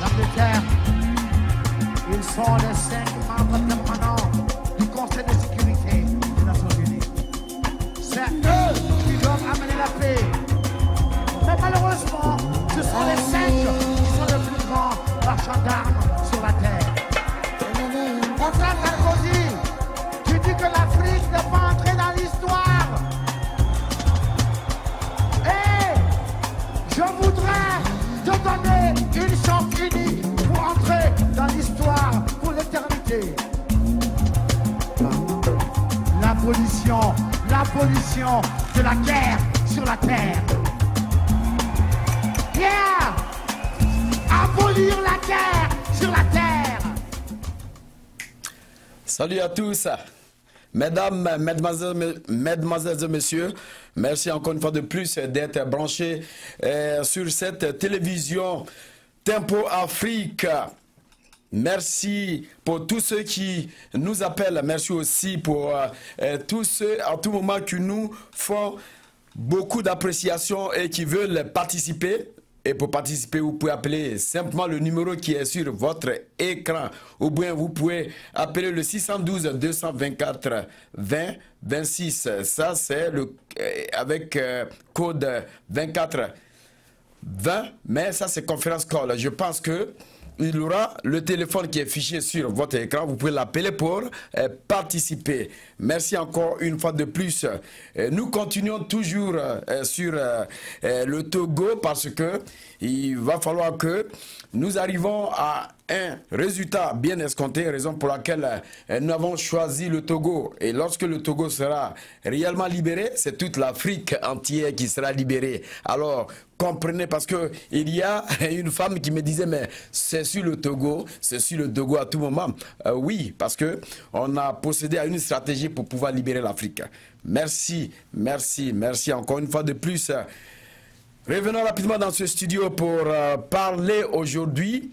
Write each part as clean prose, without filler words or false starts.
l'Angleterre, ils sont les 5 membres permanents du Conseil de sécurité des Nations Unies. C'est eux qui doivent amener la paix. Mais malheureusement, ce sont les 5 qui sont les plus grands marchands d'armes sur la terre. Mon frère Sarkozy, tu dis que l'Afrique n'est pas entrée dans l'histoire. Et je voudrais te donner une chance unique pour entrer dans l'histoire pour l'éternité. L'abolition de la guerre sur la terre. Yeah! Abolir la guerre sur la terre. Salut à tous, mesdames, mesdemoiselles et messieurs, merci encore une fois de plus d'être branchés sur cette télévision Tempo Afrique. Merci pour tous ceux qui nous appellent, merci aussi pour tous ceux à tout moment qui nous font beaucoup d'appréciation et qui veulent participer. Et pour participer, vous pouvez appeler simplement le numéro qui est sur votre écran. Ou bien vous pouvez appeler le 612 224 20 26. Ça, c'est le avec code 24 20. Mais ça, c'est conférence call. Je pense que il y aura le téléphone qui est fiché sur votre écran. Vous pouvez l'appeler pour participer. Merci encore une fois de plus. Nous continuons toujours sur le Togo parce que il va falloir que nous arrivons à un résultat bien escompté, raison pour laquelle nous avons choisi le Togo. Et lorsque le Togo sera réellement libéré, c'est toute l'Afrique entière qui sera libérée. Alors, comprenez, parce qu'il y a une femme qui me disait, mais c'est sur le Togo à tout moment. Oui, parce qu'on a procédé à une stratégie pour pouvoir libérer l'Afrique. Merci, merci, merci encore une fois de plus. Revenons rapidement dans ce studio pour parler aujourd'hui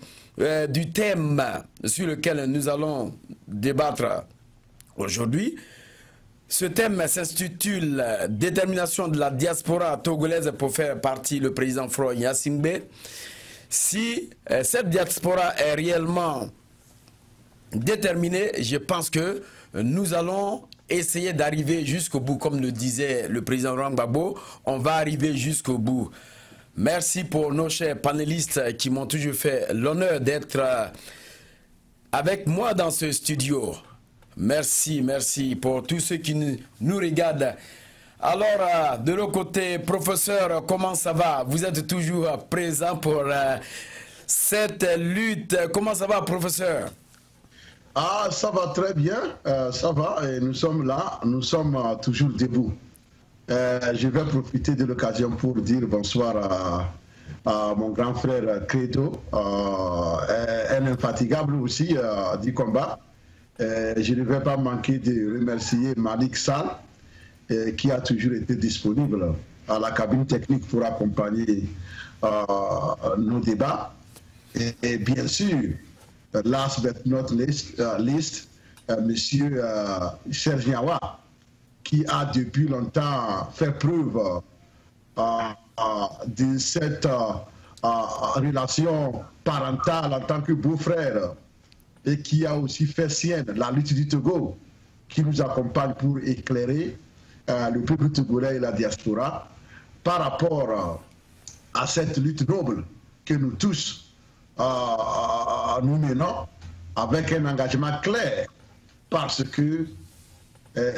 du thème sur lequel nous allons débattre aujourd'hui. Ce thème s'intitule « Détermination de la diaspora togolaise pour faire partie le président Faure Gnassingbé ». Si cette diaspora est réellement déterminée, je pense que nous allons essayer d'arriver jusqu'au bout. Comme le disait le président Laurent Gbagbo, on va arriver jusqu'au bout. Merci pour nos chers panélistes qui m'ont toujours fait l'honneur d'être avec moi dans ce studio. Merci, merci pour tous ceux qui nous regardent. Alors, de l'autre côté, professeur, comment ça va? Vous êtes toujours présent pour cette lutte. Comment ça va, professeur? Ah, ça va très bien, ça va, et nous sommes là, nous sommes toujours debout. Je vais profiter de l'occasion pour dire bonsoir à mon grand frère Credo, un infatigable aussi du combat. Je ne vais pas manquer de remercier Malik Sall, qui a toujours été disponible à la cabine technique pour accompagner nos débats. Et bien sûr, last but not least, Monsieur Serge Gnawa, qui a depuis longtemps fait preuve de cette relation parentale en tant que beau-frère et qui a aussi fait sienne la lutte du Togo, qui nous accompagne pour éclairer le peuple togolais et la diaspora par rapport à cette lutte noble que nous tous nous menons avec un engagement clair, parce que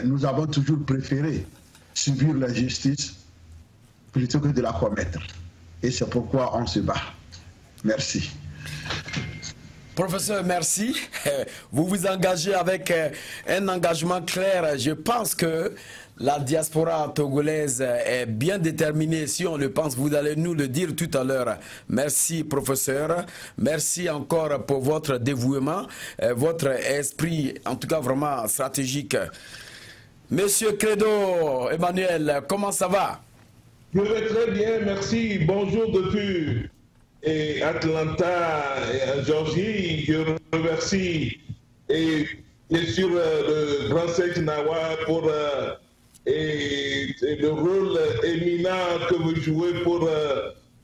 nous avons toujours préféré subir l'injustice plutôt que de la commettre. Et c'est pourquoi on se bat. Merci. Professeur, merci. Vous vous engagez avec un engagement clair. Je pense que la diaspora togolaise est bien déterminée. Si on le pense, vous allez nous le dire tout à l'heure. Merci, professeur. Merci encore pour votre dévouement, votre esprit, en tout cas vraiment stratégique. Monsieur Credo, Emmanuel, comment ça va? Je vais très bien, merci. Bonjour depuis Atlanta, Georgie. Je remercie et bien sûr le grand Serge Gnawa pour le rôle éminent que vous jouez pour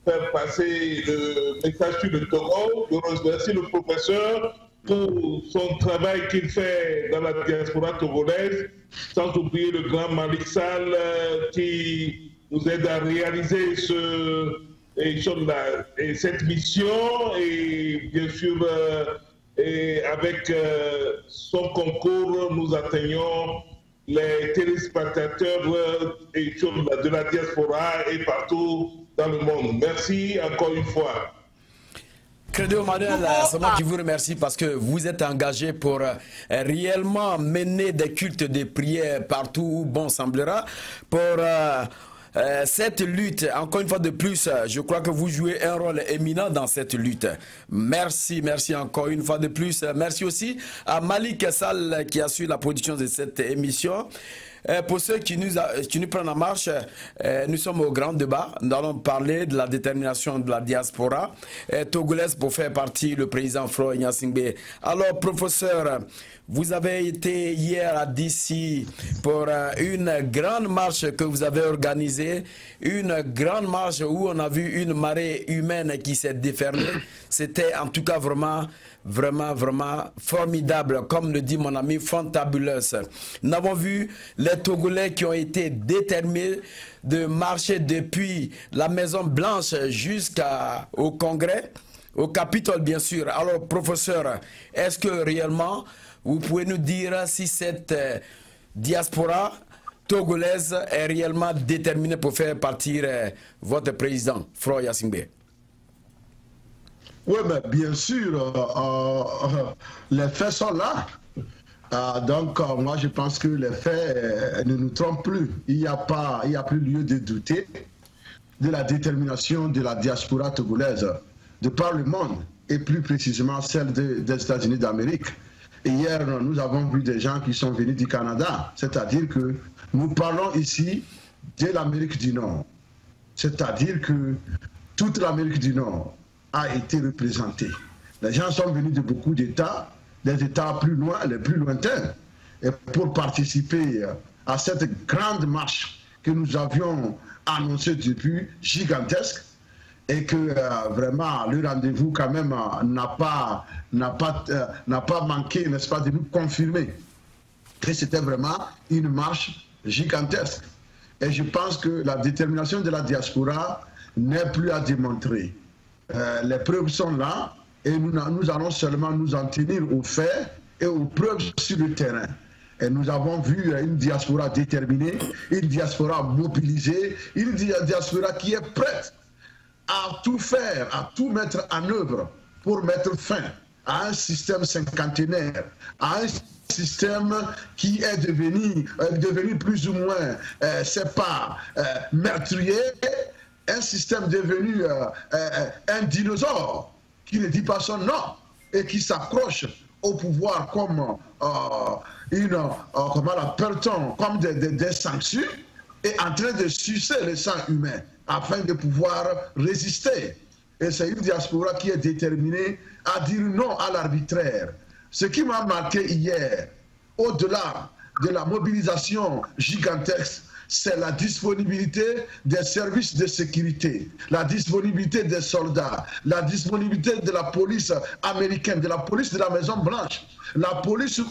faire passer le message sur le Togo. Je remercie le professeur pour son travail qu'il fait dans la diaspora togolaise, sans oublier le grand Malik Sall qui nous aide à réaliser cette mission, et bien sûr avec son concours nous atteignons les téléspectateurs de la diaspora et partout dans le monde. Merci encore une fois. Credo Manuel, c'est moi qui vous remercie parce que vous êtes engagé pour réellement mener des cultes de prière partout où bon semblera. Pour cette lutte, encore une fois de plus, je crois que vous jouez un rôle éminent dans cette lutte. Merci, merci encore une fois de plus. Merci aussi à Malik Sall qui a suivi la production de cette émission. Pour ceux qui nous prennent en marche, nous sommes au grand débat. Nous allons parler de la détermination de la diaspora togolaise pour faire partie le président Faure Gnassingbé. Alors, professeur, vous avez été hier à DC pour une grande marche que vous avez organisée, une grande marche où on a vu une marée humaine qui s'est déferlée. C'était en tout cas vraiment formidable, comme le dit mon ami, fantabulous. Nous avons vu les Togolais qui ont été déterminés de marcher depuis la Maison Blanche jusqu'au Congrès, au Capitole bien sûr. Alors professeur, est-ce que réellement vous pouvez nous dire si cette diaspora togolaise est réellement déterminée pour faire partir votre président, Faure Gnassingbé? Oui, mais bien sûr, les faits sont là. Donc, moi, je pense que les faits ne nous trompent plus. Il n'y a plus lieu de douter de la détermination de la diaspora togolaise de par le monde, et plus précisément celle des États-Unis d'Amérique. Et hier, nous avons vu des gens qui sont venus du Canada, c'est-à-dire que nous parlons ici de l'Amérique du Nord. C'est-à-dire que toute l'Amérique du Nord a été représentée. Les gens sont venus de beaucoup d'États, des États plus loin, les plus lointains, et pour participer à cette grande marche que nous avions annoncée depuis, gigantesque, et que vraiment le rendez-vous quand même n'a pas manqué, n'est-ce pas, de nous confirmer que c'était vraiment une marche gigantesque. Et je pense que la détermination de la diaspora n'est plus à démontrer. Les preuves sont là et nous allons seulement nous en tenir aux faits et aux preuves sur le terrain. Et nous avons vu une diaspora déterminée, une diaspora mobilisée, une diaspora qui est prête à tout faire, à tout mettre en œuvre pour mettre fin à un système cinquantenaire, à un système qui est devenu plus ou moins, c'est pas meurtrier, un système devenu un dinosaure qui ne dit pas son nom et qui s'accroche au pouvoir comme comment l'appelle-t-on, comme des sanctions, et en train de sucer le sang humain afin de pouvoir résister. Et c'est une diaspora qui est déterminée à dire non à l'arbitraire. Ce qui m'a marqué hier, au-delà de la mobilisation gigantesque, c'est la disponibilité des services de sécurité, la disponibilité des soldats, la disponibilité de la police américaine, de la police de la Maison Blanche, la police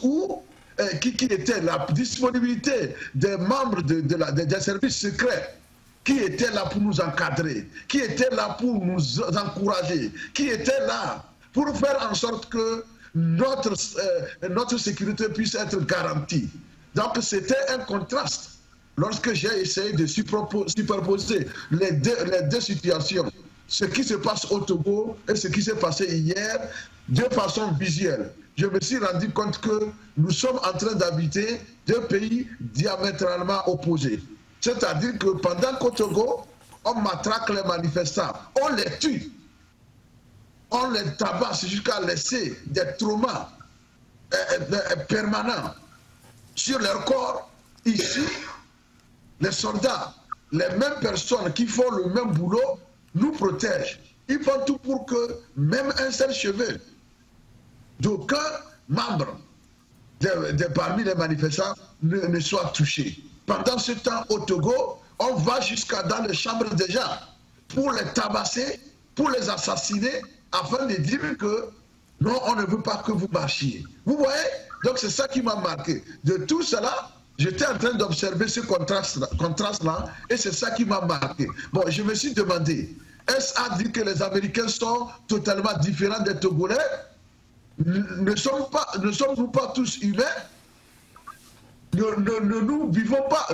qui était la disponibilité des membres des services secrets, qui étaient là pour nous encadrer, qui étaient là pour nous encourager, qui étaient là pour faire en sorte que notre sécurité puisse être garantie. Donc c'était un contraste. Lorsque j'ai essayé de superposer les deux situations, ce qui se passe au Togo et ce qui s'est passé hier, de façon visuelle, je me suis rendu compte que nous sommes en train d'habiter deux pays diamétralement opposés. C'est-à-dire que pendant qu'au Togo, on matraque les manifestants, on les tue, on les tabasse jusqu'à laisser des traumas permanents sur leur corps. Ici, les soldats, les mêmes personnes qui font le même boulot, nous protègent. Ils font tout pour que même un seul cheveu d'aucun membre parmi les manifestants ne soit touché. Pendant ce temps, au Togo, on va jusqu'à dans les chambres des gens pour les tabasser, pour les assassiner, afin de dire que non, on ne veut pas que vous marchiez. Vous voyez? Donc c'est ça qui m'a marqué. De tout cela, j'étais en train d'observer ce contraste-là, et c'est ça qui m'a marqué. Bon, je me suis demandé, est-ce à dire que les Américains sont totalement différents des Togolais? Ne sommes-nous pas tous humains? Nous vivons pas,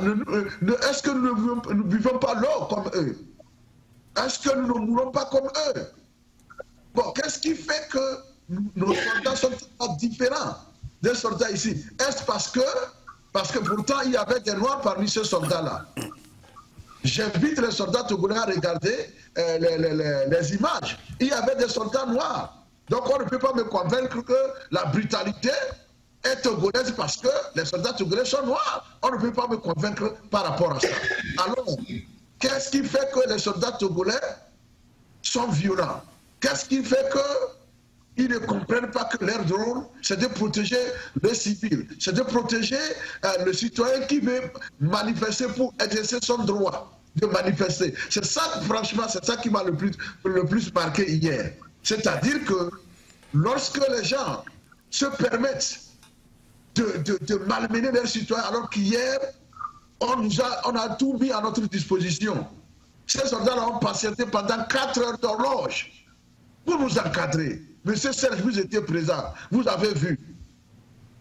est-ce que nous ne vivons pas l'or comme eux? Est-ce que nous ne mourons pas comme eux? Bon, qu'est-ce qui fait que nos soldats sont différents des soldats ici? Est-ce parce que pourtant il y avait des Noirs parmi ces soldats-là? J'invite les soldats togolais à regarder les images. Il y avait des soldats noirs. Donc on ne peut pas me convaincre que la brutalité est togolaise parce que les soldats togolais sont noirs. On ne peut pas me convaincre par rapport à ça. Alors, qu'est-ce qui fait que les soldats togolais sont violents? Qu'est-ce qui fait qu'ils ne comprennent pas que leur rôle, c'est de protéger les civils, c'est de protéger le citoyen qui veut manifester pour exercer son droit de manifester. C'est ça, franchement, c'est ça qui m'a le plus marqué hier. C'est-à-dire que lorsque les gens se permettent de malmener leurs citoyens, alors qu'hier, on a tout mis à notre disposition. Ces soldats-là ont patienté pendant 4 heures d'horloge pour nous encadrer. Monsieur Serge, vous étiez présent, vous avez vu.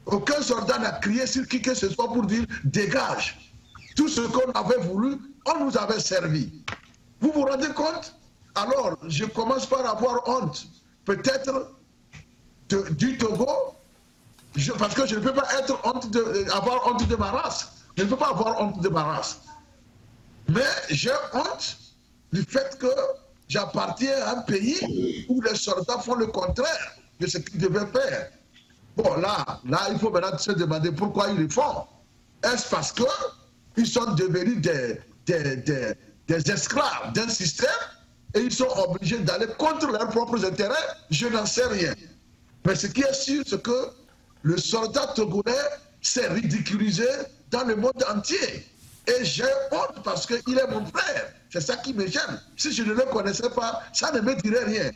Aucun soldat n'a crié sur qui que ce soit pour dire « dégage ». Tout ce qu'on avait voulu, on nous avait servi. Vous vous rendez compte? Alors, je commence par avoir honte, peut-être du Togo, parce que je ne peux pas avoir honte de ma race. Je ne peux pas avoir honte de ma race. Mais j'ai honte du fait que j'appartiens à un pays où les soldats font le contraire de ce qu'ils devaient faire. Bon, là, il faut maintenant se demander pourquoi ils le font. Est-ce parce qu'ils sont devenus des esclaves d'un système et ils sont obligés d'aller contre leurs propres intérêts? Je n'en sais rien. Mais ce qui est sûr, c'est que le soldat togolais s'est ridiculisé dans le monde entier. Et j'ai honte parce qu'il est mon frère. C'est ça qui me gêne. Si je ne le connaissais pas, ça ne me dirait rien.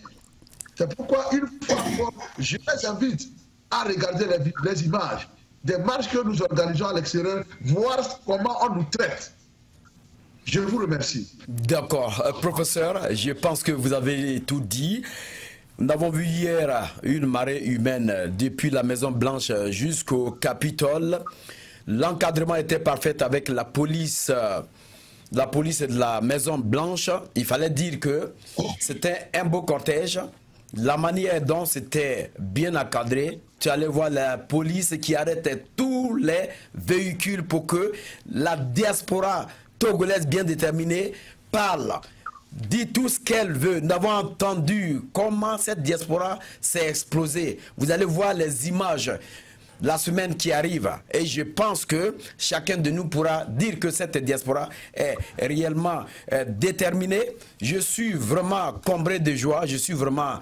C'est pourquoi une fois encore, je les invite à regarder les images des marches que nous organisons à l'extérieur, voir comment on nous traite. Je vous remercie. D'accord. Professeur, je pense que vous avez tout dit. Nous avons vu hier une marée humaine depuis la Maison Blanche jusqu'au Capitole. L'encadrement était parfait avec la police de la Maison Blanche. Il fallait dire que c'était un beau cortège. La manière dont c'était bien encadré, tu allais voir la police qui arrêtait tous les véhicules pour que la diaspora togolaise bien déterminée parle, dit tout ce qu'elle veut. Nous avons entendu comment cette diaspora s'est explosée. Vous allez voir les images la semaine qui arrive. Et je pense que chacun de nous pourra dire que cette diaspora est réellement déterminée. Je suis vraiment comblé de joie. Je suis vraiment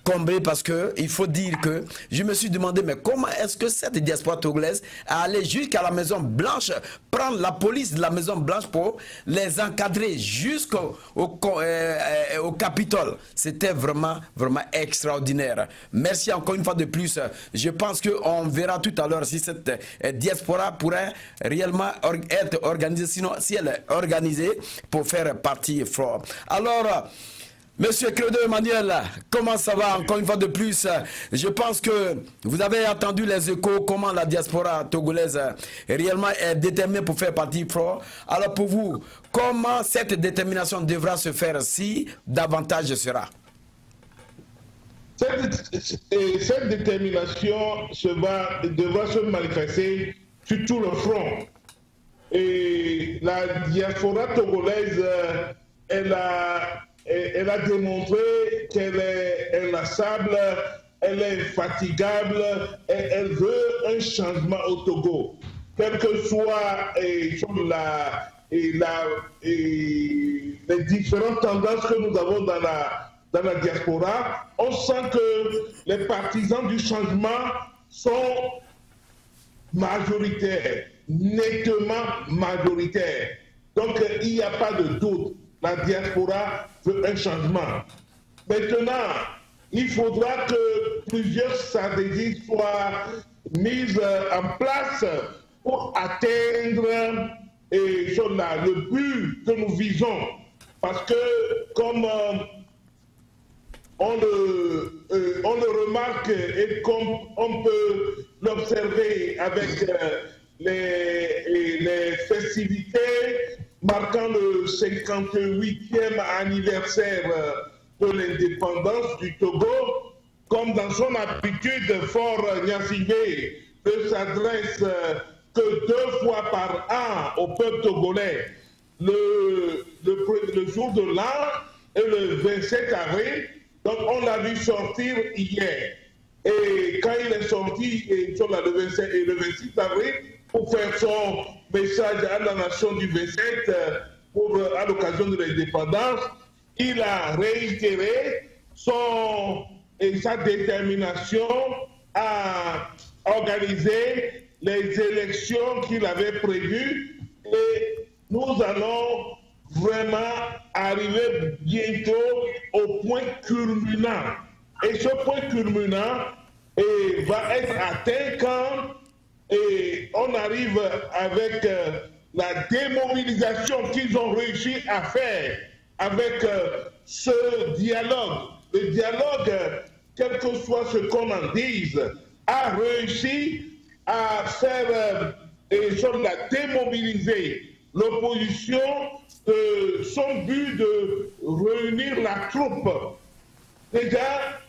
comblé parce que il faut dire que je me suis demandé mais comment est-ce que cette diaspora togolaise a allé jusqu'à la Maison Blanche, prendre la police de la Maison Blanche pour les encadrer jusqu'au Capitole. C'était vraiment extraordinaire. Merci encore une fois de plus. Je pense qu'on verra tout à l'heure si cette diaspora pourrait réellement être organisée, sinon si elle est organisée pour faire partie fort. Alors, Monsieur Credo Emmanuel, comment ça va encore une fois de plus? Je pense que vous avez entendu les échos, comment la diaspora togolaise réellement est déterminée pour faire partie fort. Alors pour vous, comment cette détermination devra se faire si davantage sera? Cette détermination devra se manifester sur tout le front. Et la diaspora togolaise, elle a démontré qu'elle est inlassable, elle est infatigable, et elle veut un changement au Togo. Quelle que soit les différentes tendances que nous avons dans la diaspora, on sent que les partisans du changement sont majoritaires, nettement majoritaires. Donc il n'y a pas de doute. la diaspora veut un changement. Maintenant, il faudra que plusieurs stratégies soient mises en place pour atteindre le but que nous visons. Parce que, comme on le remarque et comme on peut l'observer avec les festivités marquant le 58e anniversaire de l'indépendance du Togo, comme dans son habitude, Faure Gnassingbé ne s'adresse que 2 fois par an au peuple togolais, le jour de l'an et le 27 avril. Donc on l'a vu sortir hier. Et quand il est sorti sur le 27 et le 26 avril pour faire son message à la nation du 27 à l'occasion de l'indépendance, il a réitéré sa détermination à organiser les élections qu'il avait prévues et nous allons vraiment arriver bientôt au point culminant. Et ce point culminant va être atteint quand on arrive avec la démobilisation qu'ils ont réussi à faire avec ce dialogue. Le dialogue, quel que soit ce qu'on en dise, a réussi à faire la démobiliser l'opposition de son but de réunir la troupe. Déjà,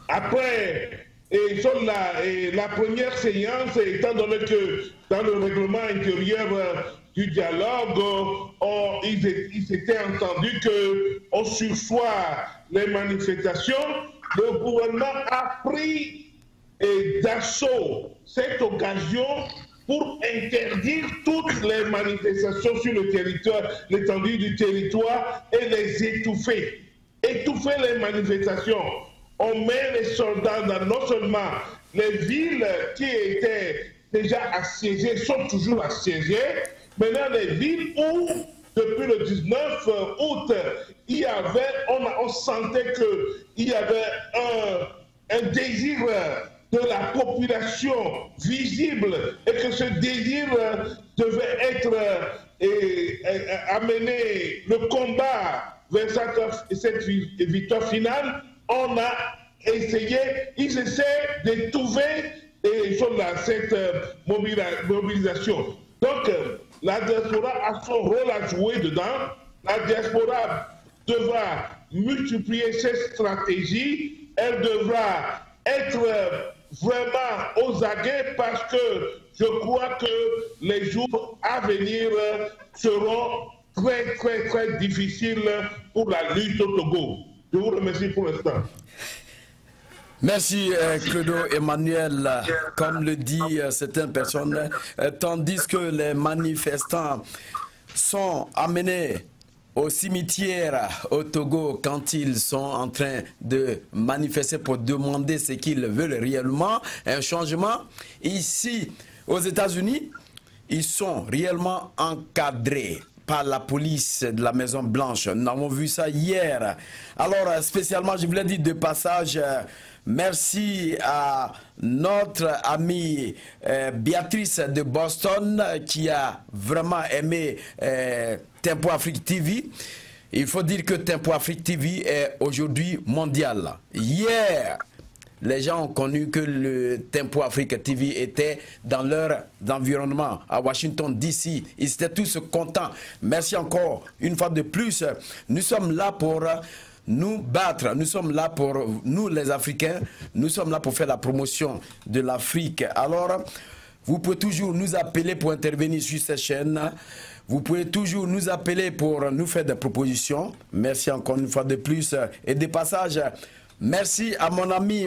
après la première séance, étant donné que dans le règlement intérieur du dialogue, il s'était entendu qu'on sursoit les manifestations, le gouvernement a pris d'assaut cette occasion pour interdire toutes les manifestations sur le territoire, l'étendue du territoire et les étouffer. Étouffer les manifestations. On met les soldats dans non seulement les villes qui étaient déjà assiégées, sont toujours assiégées, maintenant les villes où, depuis le 19 août, on sentait qu'il y avait un désir de la population visible et que ce désir devait être amené, le combat vers cette victoire finale, ils essaient d'étouffer cette mobilisation. Donc, la diaspora a son rôle à jouer dedans. La diaspora devra multiplier ses stratégies. Elle devra être vraiment aux aguets parce que je crois que les jours à venir seront très, très, très difficiles pour la lutte au Togo. Je vous remercie pour l'instant. Merci Clodo Emmanuel. Comme le dit certaines personnes, tandis que les manifestants sont amenés au cimetière au Togo quand ils sont en train de manifester pour demander ce qu'ils veulent réellement, un changement, ici aux États-Unis, ils sont réellement encadrés par la police de la Maison Blanche. Nous avons vu ça hier. Alors, spécialement, je voulais dire de passage, merci à notre amie Béatrice de Boston qui a vraiment aimé Tempo Afrique TV. Il faut dire que Tempo Afrique TV est aujourd'hui mondial. Hier, les gens ont connu que le Tempo Afrique TV était dans leur environnement à Washington DC. Ils étaient tous contents. Merci encore une fois de plus. Nous sommes là pour nous battre. Nous sommes là pour nous les Africains. Nous sommes là pour faire la promotion de l'Afrique. Alors, vous pouvez toujours nous appeler pour intervenir sur cette chaîne. Vous pouvez toujours nous appeler pour nous faire des propositions. Merci encore une fois de plus. Et de passage, merci à mon ami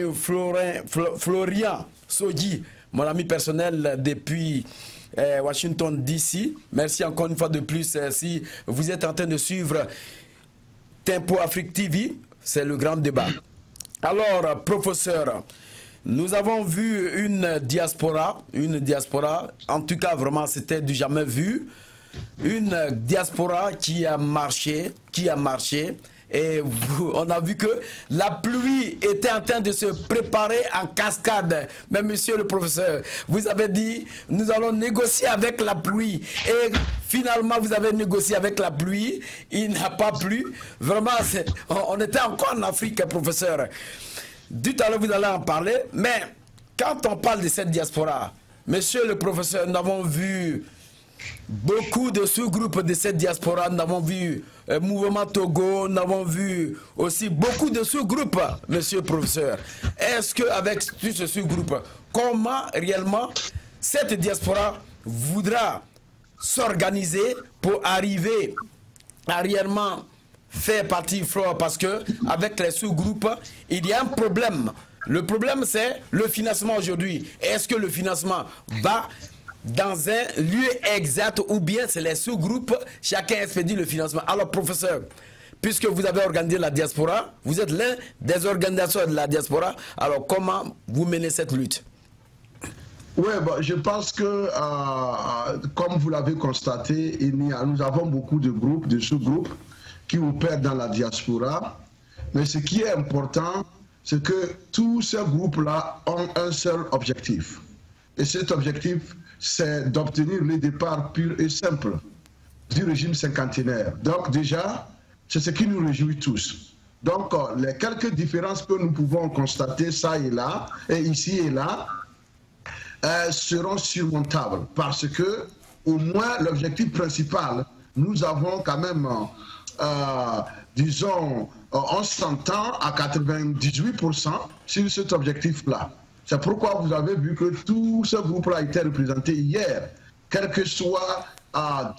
Florian Soji, mon ami personnel depuis Washington DC. Merci encore une fois de plus. Si vous êtes en train de suivre Tempo Afrique TV, c'est le grand débat. Alors, professeur, nous avons vu une diaspora, en tout cas vraiment c'était du jamais vu. une diaspora qui a marché, et on a vu que la pluie était en train de se préparer en cascade. Mais monsieur le professeur, vous avez dit, nous allons négocier avec la pluie. Et finalement, vous avez négocié avec la pluie. Il n'a pas plu. Vraiment, on était encore en Afrique, professeur. Tout à l'heure, vous allez en parler. Mais quand on parle de cette diaspora, monsieur le professeur, nous avons vu beaucoup de sous-groupes de cette diaspora. Nous avons vu Mouvement Togo, nous avons vu aussi beaucoup de sous-groupes, monsieur le professeur. Est-ce qu'avec tous ces sous-groupes, comment réellement cette diaspora voudra s'organiser pour arriver à réellement faire partie fort? Parce que avec les sous-groupes, il y a un problème. Le problème, c'est le financement aujourd'hui. Est-ce que le financement va dans un lieu exact ou bien c'est les sous-groupes, chacun expédie le financement? Alors, professeur, puisque vous avez organisé la diaspora, vous êtes l'un des organisateurs de la diaspora, alors comment vous menez cette lutte? Oui, bon, je pense que, comme vous l'avez constaté, nous avons beaucoup de groupes, de sous-groupes qui opèrent dans la diaspora. Mais ce qui est important, c'est que tous ces groupes-là ont un seul objectif. Et cet objectif, c'est d'obtenir le départ pur et simple du régime cinquantenaire. Donc déjà, c'est ce qui nous réjouit tous. Donc les quelques différences que nous pouvons constater ça et là, et ici et là, seront surmontables. Parce que, au moins, l'objectif principal, nous avons quand même, disons, on s'entend à 98% sur cet objectif-là. C'est pourquoi vous avez vu que tout ce groupe-là a été représenté hier. Quel que soit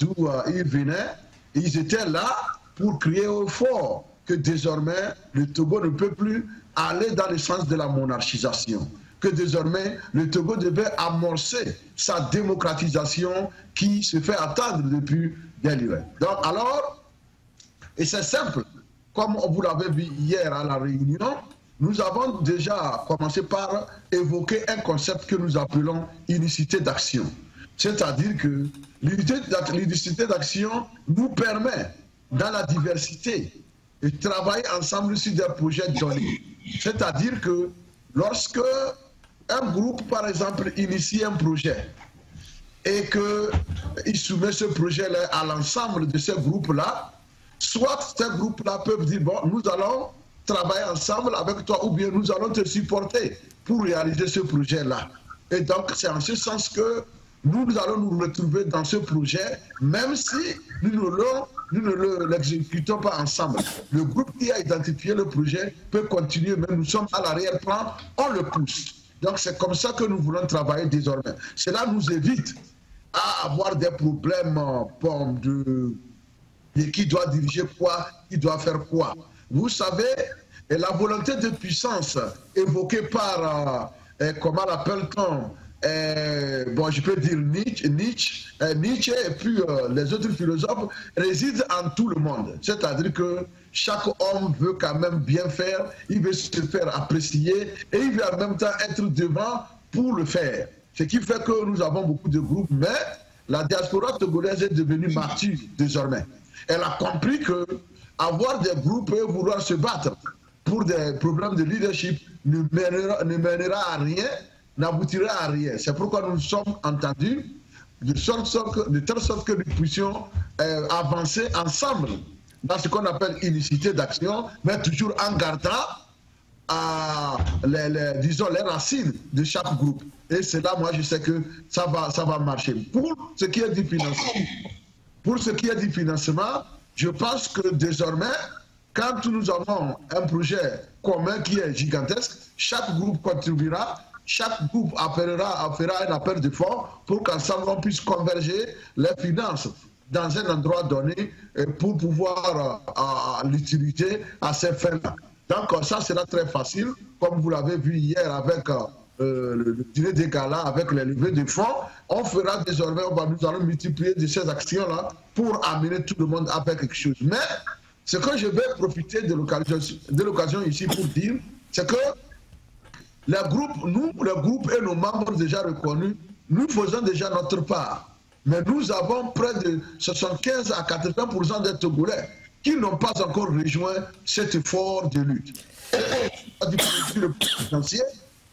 d'où ils venaient, ils étaient là pour crier au fort que désormais le Togo ne peut plus aller dans le sens de la monarchisation. Que désormais le Togo devait amorcer sa démocratisation qui se fait attendre depuis des lieux. Donc alors, et c'est simple, comme vous l'avez vu hier à la réunion, nous avons déjà commencé par évoquer un concept que nous appelons unicité d'action. C'est-à-dire que l'unicité d'action nous permet, dans la diversité, de travailler ensemble sur des projets donnés. C'est-à-dire que lorsque un groupe, par exemple, initie un projet et qu'il soumet ce projet-là à l'ensemble de ces groupes-là, soit ces groupes-là peuvent dire, bon, nous allons travailler ensemble avec toi ou bien nous allons te supporter pour réaliser ce projet-là. Et donc, c'est en ce sens que nous allons nous retrouver dans ce projet, même si nous ne l'exécutons pas ensemble. Le groupe qui a identifié le projet peut continuer, mais nous sommes à l'arrière-plan, on le pousse. Donc, c'est comme ça que nous voulons travailler désormais. Cela nous évite à avoir des problèmes de qui doit diriger quoi, qui doit faire quoi. Vous savez, la volonté de puissance évoquée par, comment l'appelle-t-on, bon, je peux dire Nietzsche et puis les autres philosophes résident en tout le monde. C'est-à-dire que chaque homme veut quand même bien faire, il veut se faire apprécier et il veut en même temps être devant pour le faire. Ce qui fait que nous avons beaucoup de groupes, mais la diaspora togolaise est devenue mature désormais. Elle a compris que avoir des groupes et vouloir se battre pour des problèmes de leadership ne mènera à rien, n'aboutira à rien. C'est pourquoi nous nous sommes entendus de telle sorte que nous puissions avancer ensemble dans ce qu'on appelle unicité d'action, mais toujours en gardant disons, les racines de chaque groupe. Et c'est là, moi, je sais que ça va marcher. Pour ce qui est du financement, je pense que désormais, quand nous avons un projet commun qui est gigantesque, chaque groupe contribuera, chaque groupe fera un appel de fonds pour qu'ensemble on puisse converger les finances dans un endroit donné pour pouvoir l'utiliser à ces fins-là. Donc ça sera très facile, comme vous l'avez vu hier avec le dîner des galas, avec les levées de fonds. On fera désormais, nous allons multiplier de ces actions-là pour amener tout le monde à faire quelque chose. Mais ce que je vais profiter de l'occasion ici pour dire, c'est que les groupes et nos membres déjà reconnus, nous faisons déjà notre part. Mais nous avons près de 75 à 80% des Togolais qui n'ont pas encore rejoint cet effort de lutte. Sur le plan financier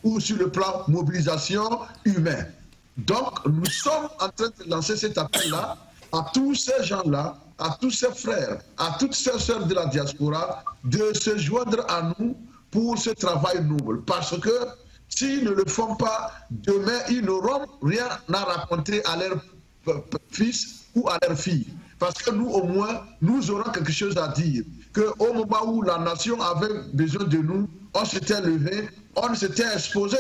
ou sur le plan mobilisation humaine. Donc, nous sommes en train de lancer cet appel-là à tous ces gens-là, à tous ces frères, à toutes ces sœurs de la diaspora, de se joindre à nous pour ce travail noble. Parce que s'ils ne le font pas, demain, ils n'auront rien à raconter à leurs fils ou à leurs filles. Parce que nous, au moins, nous aurons quelque chose à dire. Qu'au moment où la nation avait besoin de nous, on s'était levé, on s'était exposé.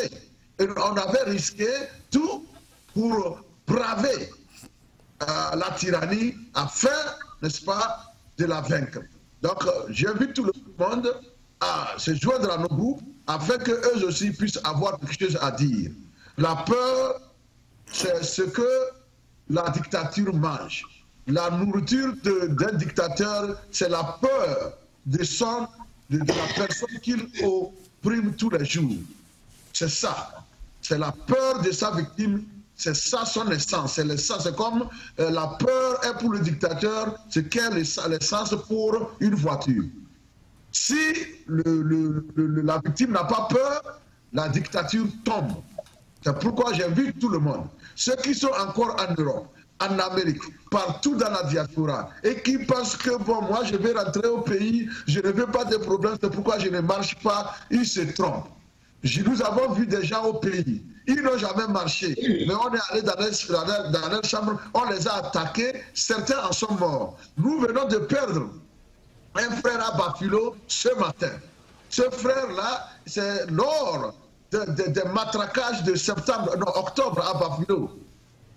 Et on avait risqué tout pour braver la tyrannie afin, n'est-ce pas, de la vaincre. Donc, j'invite tout le monde à se joindre à nos groupes afin qu'eux aussi puissent avoir quelque chose à dire. La peur, c'est ce que la dictature mange. La nourriture d'un dictateur, c'est la peur de la personne qu'il opprime tous les jours. C'est ça. C'est la peur de sa victime. C'est ça son essence. C'est comme la peur est pour le dictateur ce qu'est l'essence pour une voiture. Si la victime n'a pas peur, la dictature tombe. C'est pourquoi j'invite tout le monde, ceux qui sont encore en Europe, en Amérique, partout dans la diaspora, et qui pensent que bon, moi je vais rentrer au pays, je ne veux pas de problème, c'est pourquoi je ne marche pas, ils se trompent. Nous avons vu des gens au pays, ils n'ont jamais marché, mais on est allé dans leur chambre, on les a attaqués, certains en sont morts. Nous venons de perdre un frère à Bafilo ce matin. Ce frère-là, c'est lors des matraquages de octobre à Bafilo,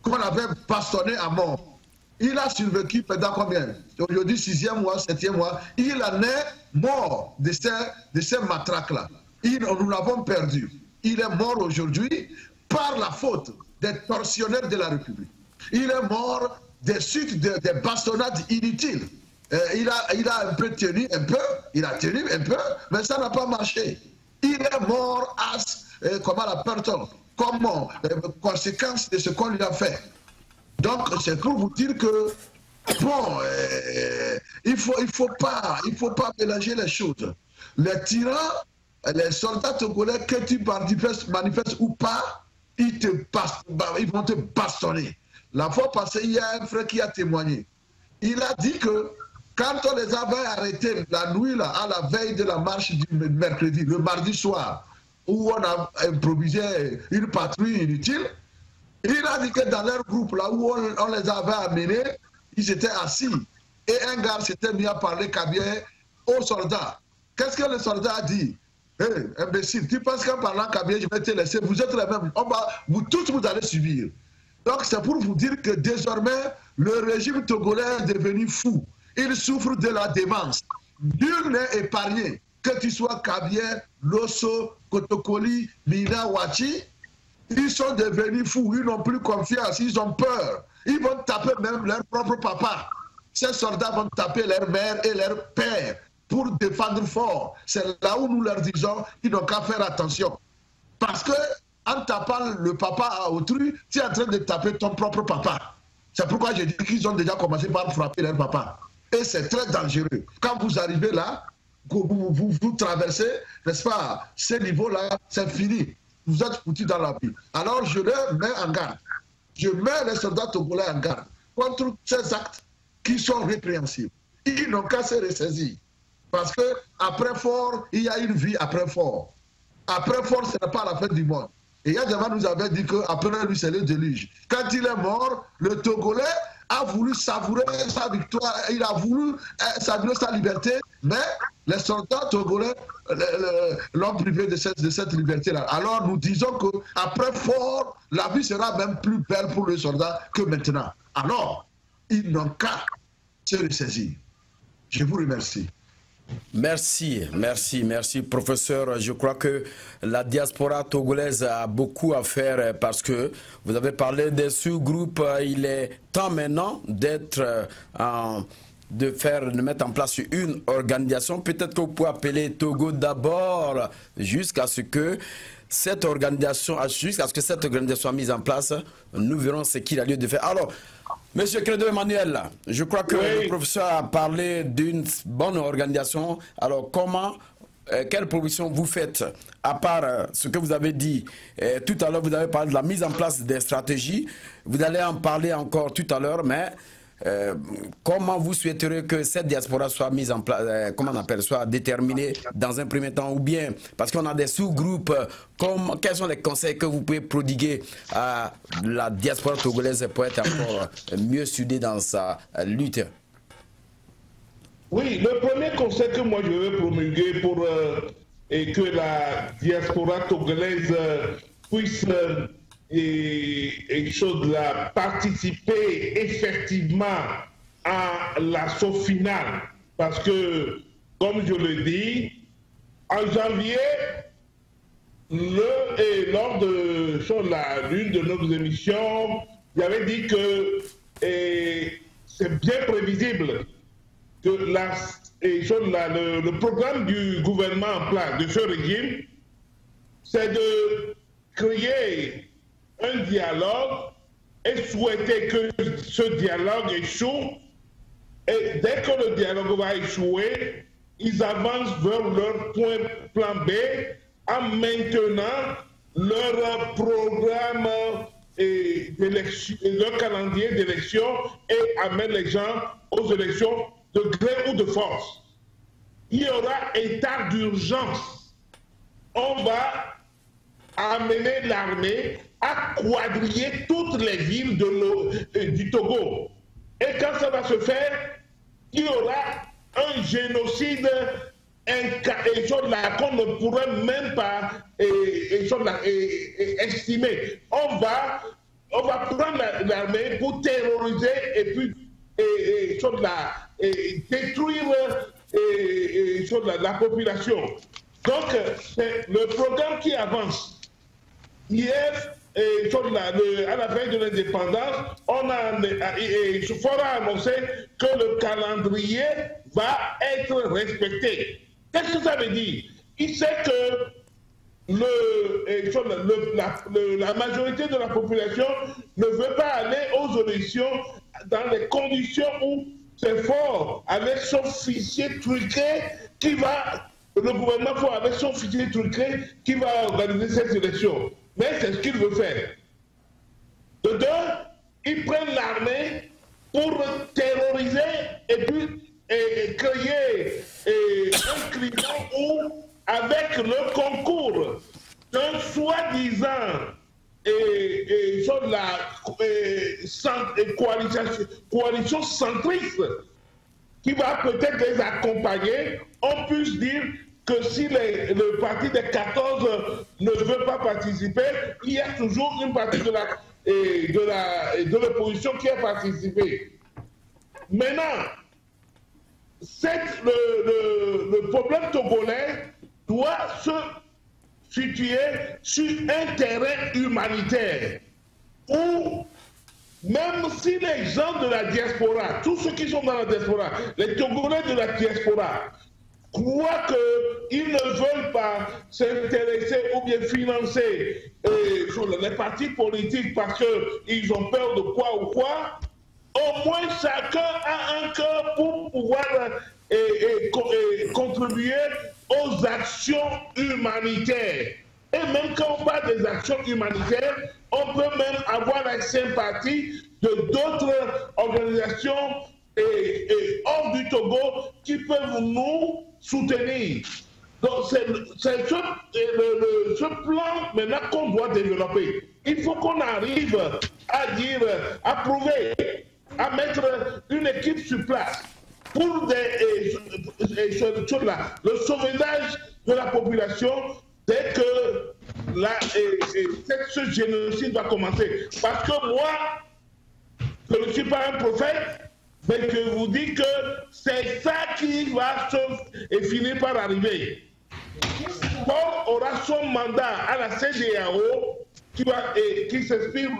qu'on avait bastonné à mort. Il a survécu pendant combien? Aujourd'hui, 6e mois, 7e mois. Il en est mort de ces matraques-là. Nous l'avons perdu. Il est mort aujourd'hui par la faute des tortionnaires de la République. Il est mort des suites des bastonnades inutiles. Il a un peu tenu, mais ça n'a pas marché. Il est mort comme conséquence de ce qu'on lui a fait. Donc, c'est pour vous dire que, bon, il faut pas mélanger les choses. Les tyrans, les soldats togolais, que tu manifestes ou pas, ils vont te bastonner. La fois passée, il y a un frère qui a témoigné. Il a dit que quand on les avait arrêtés la nuit, là, à la veille de la marche du mercredi, le mardi soir, où on a improvisé une patrouille inutile, il a dit que dans leur groupe, là où on les avait amenés, ils étaient assis. Et un gars s'était mis à parler kabyle aux soldats. Qu'est-ce que le soldat a dit? Hey, imbécile, tu penses qu'en parlant kabyle, je vais te laisser, vous êtes les mêmes, vous tous vous allez subir. Donc c'est pour vous dire que désormais, le régime togolais est devenu fou. Il souffre de la démence. Nul n'est épargné. Que tu sois kabyle, Losso, Kotokoli, Mina, Wachi, ils sont devenus fous. Ils n'ont plus confiance. Ils ont peur. Ils vont taper même leur propre papa. Ces soldats vont taper leur mère et leur père pour défendre fort. C'est là où nous leur disons qu'ils n'ont qu'à faire attention. Parce que en tapant le papa à autrui, tu es en train de taper ton propre papa. C'est pourquoi je dis qu'ils ont déjà commencé par frapper leur papa. Et c'est très dangereux. Quand vous arrivez là, vous traversez, n'est-ce pas, ces niveaux-là, c'est fini. Vous êtes foutus dans la vie. Alors je les mets en garde. Je mets les soldats togolais en garde contre ces actes qui sont répréhensibles. Ils n'ont qu'à se ressaisir. Parce qu'après fort, il y a une vie après fort. Après fort, ce n'est pas la fin du monde. Et Yadjama nous avait dit qu'après lui, c'est le déluge. Quand il est mort, le Togolais a voulu savourer sa victoire, il a voulu savourer sa liberté, mais les soldats togolais l'ont privé de cette liberté-là. Alors nous disons qu'après fort, la vie sera même plus belle pour les soldats que maintenant. Alors, ils n'ont qu'à se ressaisir. Je vous remercie. Merci, professeur. Je crois que la diaspora togolaise a beaucoup à faire parce que vous avez parlé des sous-groupes. Il est temps maintenant d'être de mettre en place une organisation. Peut-être que vous pouvez appeler Togo d'abord jusqu'à ce que cette organisation soit mise en place. Nous verrons ce qu'il a lieu de faire. Alors, Monsieur Credo Emmanuel, je crois que le professeur a parlé d'une bonne organisation. Alors, quelle proposition vous faites, à part ce que vous avez dit tout à l'heure? Vous avez parlé de la mise en place des stratégies. Vous allez en parler encore tout à l'heure, mais comment vous souhaiteriez que cette diaspora soit mise en place, soit déterminée dans un premier temps, ou bien, parce qu'on a des sous-groupes, quels sont les conseils que vous pouvez prodiguer à la diaspora togolaise pour être encore mieux soudée dans sa lutte? Oui, le premier conseil que moi je veux promulguer pour que la diaspora togolaise puisse participer effectivement à l'assaut final. Parce que, comme je le dis, en janvier, lors de l'une de nos émissions, j'avais dit que c'est bien prévisible que le programme du gouvernement en place de ce régime, c'est de créer un dialogue et souhaiter que ce dialogue échoue. Et dès que le dialogue va échouer, ils avancent vers leur plan B en maintenant leur programme d'élection, leur calendrier d'élection, et amènent les gens aux élections de gré ou de force. Il y aura état d'urgence. On va amener l'armée à quadriller toutes les villes du Togo. Et quand ça va se faire, il y aura un génocide qu'on ne pourrait même pas estimer. On va prendre l'armée pour terroriser et puis détruire la population. Donc, c'est le programme qui avance. Hier, à la veille de l'indépendance, Fora a annoncé que le calendrier va être respecté. Qu'est-ce que ça veut dire? Il sait que la majorité de la population ne veut pas aller aux élections dans les conditions où c'est fort, avec son fichier truqué le gouvernement fort avec son fichier truqué qui va organiser cette élection. Mais c'est ce qu'il veut faire. De deux, ils prennent l'armée pour terroriser et puis créer un climat où, avec le concours d'un soi-disant coalition centriste qui va peut-être les accompagner, on puisse dire que si le parti des 14 ne veut pas participer, il y a toujours une partie de l'opposition qui a participé. Maintenant, le problème togolais doit se situer sur un terrain humanitaire où, même si les gens de la diaspora, tous ceux qui sont dans la diaspora, les Togolais de la diaspora, croient qu'ils ne veulent pas s'intéresser ou bien financer les partis politiques parce qu'ils ont peur de quoi ou quoi, au moins chacun a un cœur pour pouvoir contribuer aux actions humanitaires. Et même quand on parle des actions humanitaires, on peut même avoir la sympathie de d'autres organisations hors du Togo qui peuvent nous soutenir. Donc c'est ce plan maintenant qu'on doit développer. Il faut qu'on arrive à dire, à prouver, à mettre une équipe sur place pour le sauvetage de la population dès que ce génocide va commencer. Parce que moi, je ne suis pas un prophète, mais je vous dis que c'est ça qui va finir par arriver. Paul aura son mandat à la CEDEAO qui s'expire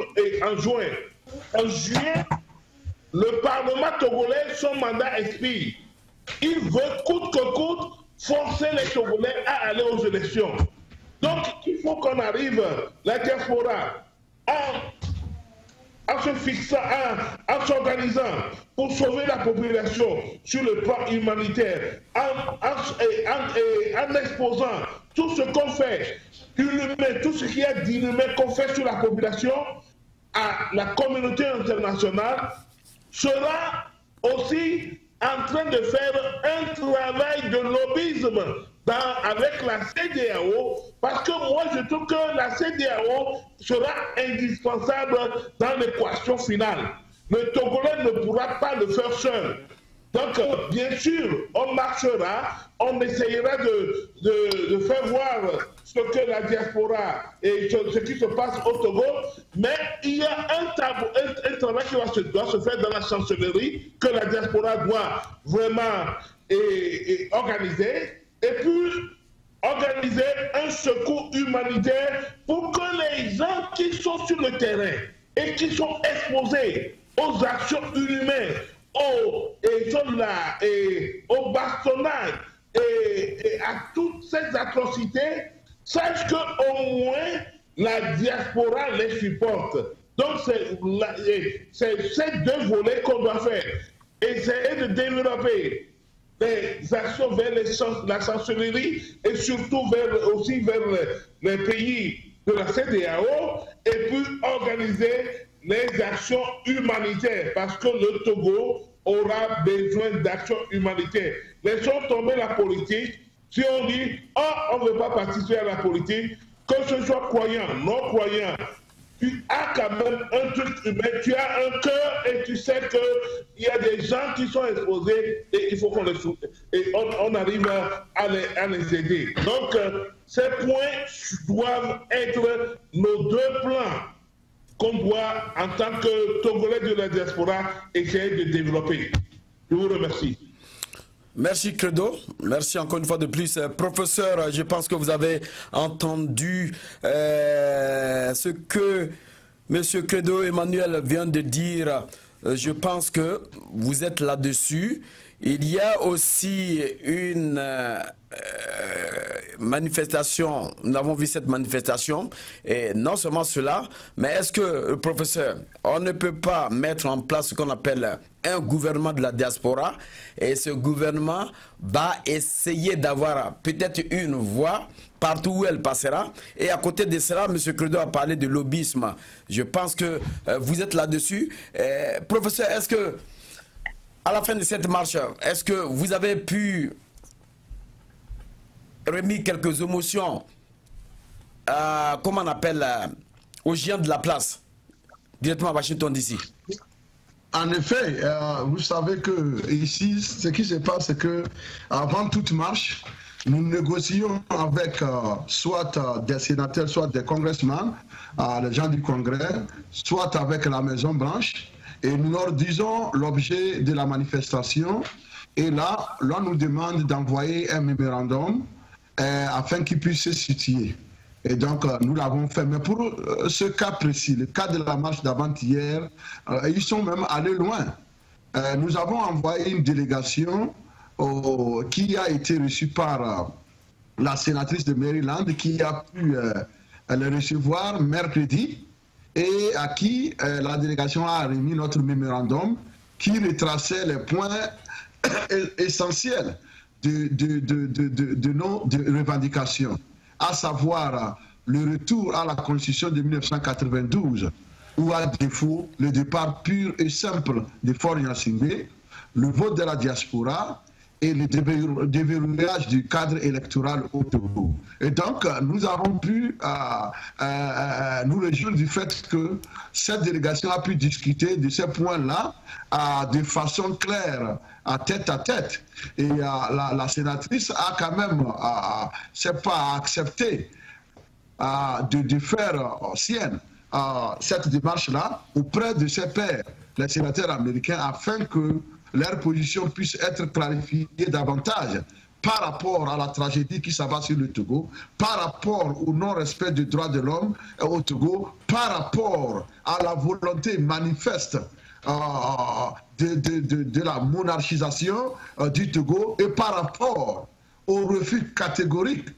en juin. En juillet, le Parlement togolais, son mandat expire. Il veut coûte que coûte forcer les Togolais à aller aux élections. Donc il faut qu'on arrive, la diaspora, en se fixant, en s'organisant pour sauver la population sur le plan humanitaire, en exposant tout ce qu'on fait, tout ce qui est d'inhumain qu'on fait sur la population à la communauté internationale, sera aussi en train de faire un travail de lobbyisme avec la CEDEAO, parce que moi je trouve que la CEDEAO sera indispensable dans l'équation finale. Le Togolais ne pourra pas le faire seul. Donc, bien sûr, on marchera, on essayera de faire voir ce que la diaspora et ce qui se passe au Togo, mais il y a un travail qui doit se faire dans la chancellerie, que la diaspora doit vraiment organiser, et puis organiser un secours humanitaire pour que les gens qui sont sur le terrain et qui sont exposés aux actions inhumaines, au bastonnage et à toutes ces atrocités, sachent qu'au moins la diaspora les supporte. Donc c'est ces deux volets qu'on doit faire. Essayer de développer des actions vers la chancellerie et surtout aussi vers les pays de la CEDEAO, et puis organiser les actions humanitaires, parce que le Togo aura besoin d'actions humanitaires. Laissons tomber la politique. Si on dit « oh, on ne veut pas participer à la politique », que ce soit croyant, non croyant, tu as quand même un truc humain, tu as un cœur et tu sais qu'il y a des gens qui sont exposés et il faut qu'on les soutienne. Et on arrive à les aider. Donc, ces points doivent être nos deux plans qu'on doit, en tant que Togolais de la diaspora, essayer de développer. Je vous remercie. Merci Credo, merci encore une fois de plus. Professeur, je pense que vous avez entendu ce que M. Credo Emmanuel vient de dire. Je pense que vous êtes là-dessus. Il y a aussi une manifestation, nous avons vu cette manifestation, et non seulement cela, mais est-ce que, professeur, on ne peut pas mettre en place ce qu'on appelle un gouvernement de la diaspora, et ce gouvernement va essayer d'avoir peut-être une voix partout où elle passera, et à côté de cela, M. Credo a parlé de lobbyisme. Je pense que vous êtes là-dessus. Professeur, est-ce que à la fin de cette marche, est-ce que vous avez pu remettre quelques émotions, comment on appelle, aux géants de la place, directement à Washington DC? En effet, vous savez que ici, ce qui se passe, c'est que avant toute marche, nous négocions avec soit des sénateurs, soit des congressmen, les gens du Congrès, soit avec la Maison Blanche. Et nous leur disons l'objet de la manifestation. Et là, l'on nous demande d'envoyer un mémorandum afin qu'ils puissent se situer. Et donc, nous l'avons fait. Mais pour ce cas précis, le cas de la marche d'avant-hier, ils sont même allés loin. Nous avons envoyé une délégation qui a été reçue par la sénatrice de Maryland, qui a pu le recevoir mercredi, et à qui la délégation a remis notre mémorandum qui retraçait les points essentiels de nos revendications, à savoir le retour à la Constitution de 1992, ou à défaut le départ pur et simple de Faure Gnassingbé, le vote de la diaspora et le déverrouillage du cadre électoral au Togo. Et donc, nous avons pu nous réjouir du fait que cette délégation a pu discuter de ces points-là de façon claire, à tête. Et la sénatrice a quand même, c'est pas accepté de faire sienne cette démarche-là auprès de ses pairs, les sénateurs américains, afin que leur position puisse être clarifiée davantage par rapport à la tragédie qui s'abat sur le Togo, par rapport au non-respect des droits de l'homme au Togo, par rapport à la volonté manifeste de la monarchisation du Togo et par rapport au refus catégorique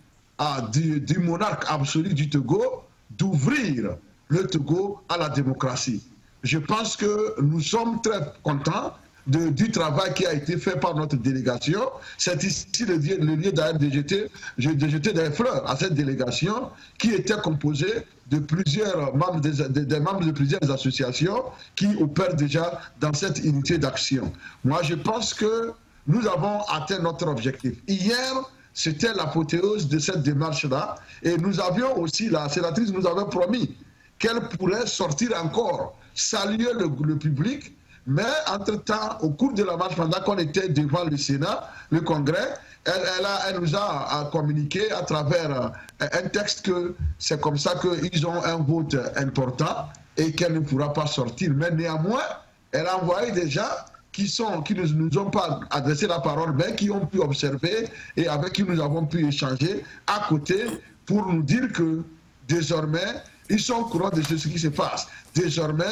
du monarque absolu du Togo d'ouvrir le Togo à la démocratie. Je pense que nous sommes très contents du travail qui a été fait par notre délégation. C'est ici le lieu d'ailleurs de jeter des fleurs à cette délégation qui était composée de plusieurs membres, des membres de plusieurs associations qui opèrent déjà dans cette unité d'action. Moi, je pense que nous avons atteint notre objectif. Hier, c'était l'apothéose de cette démarche-là et nous avions aussi, la sénatrice nous avait promis qu'elle pourrait sortir encore, saluer le public. Mais entre-temps, au cours de la marche, pendant qu'on était devant le Sénat, le Congrès, elle nous a communiqué à travers un texte que c'est comme ça qu'ils ont un vote important et qu'elle ne pourra pas sortir. Mais néanmoins, elle a envoyé des gens qui ne nous ont pas adressé la parole, mais qui ont pu observer et avec qui nous avons pu échanger à côté pour nous dire que désormais, ils sont au courant de ce qui se passe. Désormais,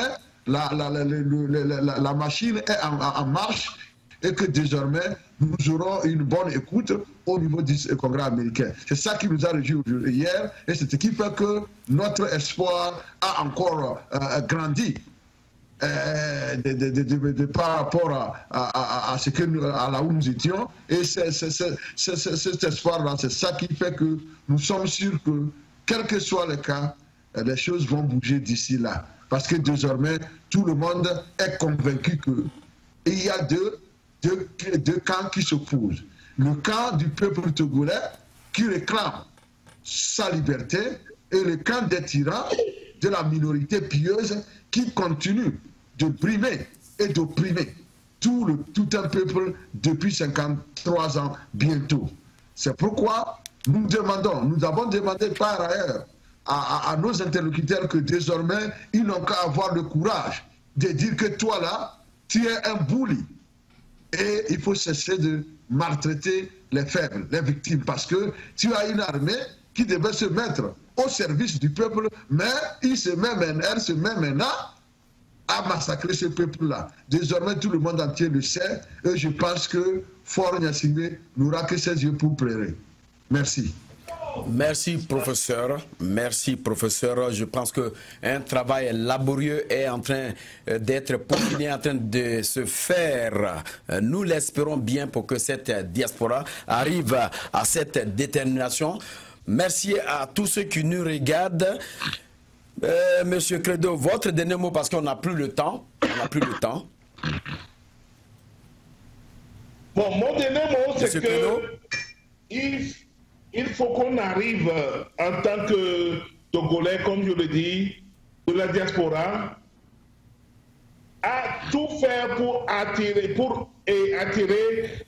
la machine est en marche et que désormais nous aurons une bonne écoute au niveau du Congrès américain. C'est ça qui nous a réjouis hier et c'est ce qui fait que notre espoir a encore grandi par rapport à ce que à là où nous étions. Et cet espoir-là, c'est ça qui fait que nous sommes sûrs que, quel que soit le cas, les choses vont bouger d'ici là. Parce que désormais, tout le monde est convaincu qu'il y a deux camps qui s'opposent. Le camp du peuple togolais qui réclame sa liberté et le camp des tyrans de la minorité pieuse qui continue de brimer et d'opprimer tout un peuple depuis 53 ans bientôt. C'est pourquoi nous avons demandé par ailleurs à nos interlocuteurs que désormais, ils n'ont qu'à avoir le courage de dire que toi là, tu es un bully. Et il faut cesser de maltraiter les faibles, les victimes, parce que tu as une armée qui devait se mettre au service du peuple, mais elle se met maintenant à massacrer ce peuple-là. Désormais, tout le monde entier le sait, et je pense que Faure Gnassingbé n'aura que ses yeux pour pleurer. Merci. Merci, professeur. Merci, professeur. Je pense qu'un travail laborieux est en train d'être peaufiné, en train de se faire. Nous l'espérons bien pour que cette diaspora arrive à cette détermination. Merci à tous ceux qui nous regardent. Monsieur Credo, votre dernier mot, parce qu'on n'a plus le temps. On n'a plus le temps. Bon, mon dernier mot, c'est que il faut qu'on arrive en tant que Togolais, comme je le dis, de la diaspora, à tout faire pour attirer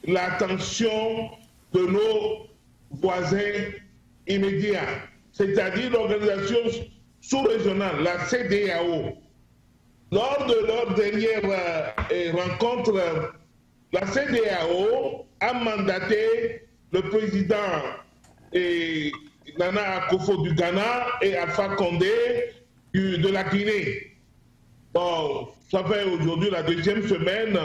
l'attention de nos voisins immédiats, c'est-à-dire l'organisation sous-régionale, la CEDEAO. Lors de leur dernière rencontre, la CEDEAO a mandaté le président Nana Akufo du Ghana et Alpha Condé de la Guinée. Bon, ça fait aujourd'hui la deuxième semaine,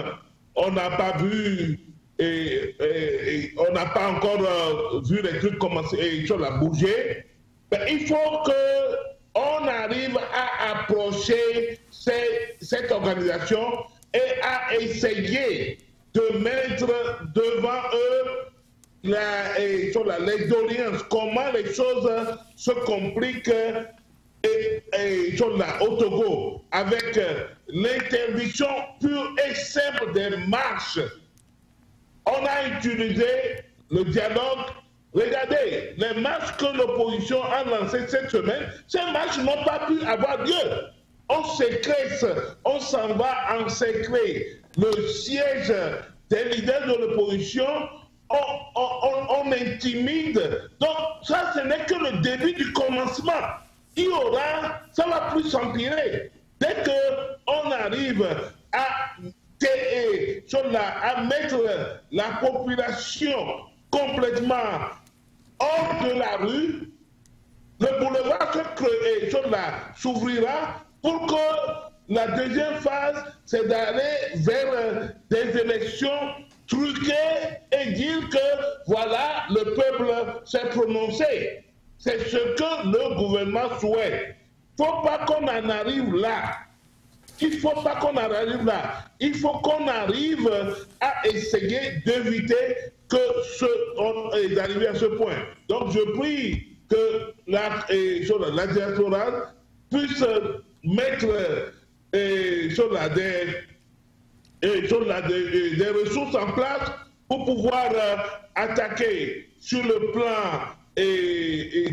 on n'a pas vu on n'a pas encore vu les trucs commencer à bouger. Mais il faut qu'on arrive à approcher cette organisation et à essayer de mettre devant eux les doléances, comment les choses se compliquent au Togo, avec l'interdiction pure et simple des marches. On a utilisé le dialogue. Regardez, les marches que l'opposition a lancées cette semaine, ces marches n'ont pas pu avoir lieu. On sécrète, on s'en va en secret. Le siège des leaders de l'opposition, on intimide. Donc ça, ce n'est que le début du commencement. Il y aura, ça va plus s'empirer. Dès qu'on arrive à mettre la population complètement hors de la rue, le boulevard s'ouvrira pour que la deuxième phase, c'est d'aller vers des élections truquées et dire que voilà, le peuple s'est prononcé. C'est ce que le gouvernement souhaite. Il ne faut pas qu'on en arrive là. Il ne faut pas qu'on en arrive là. Il faut qu'on arrive à essayer d'éviter que d'arriver à ce point. Donc je prie que la diaspora puisse mettre des ressources en place pour pouvoir attaquer sur le plan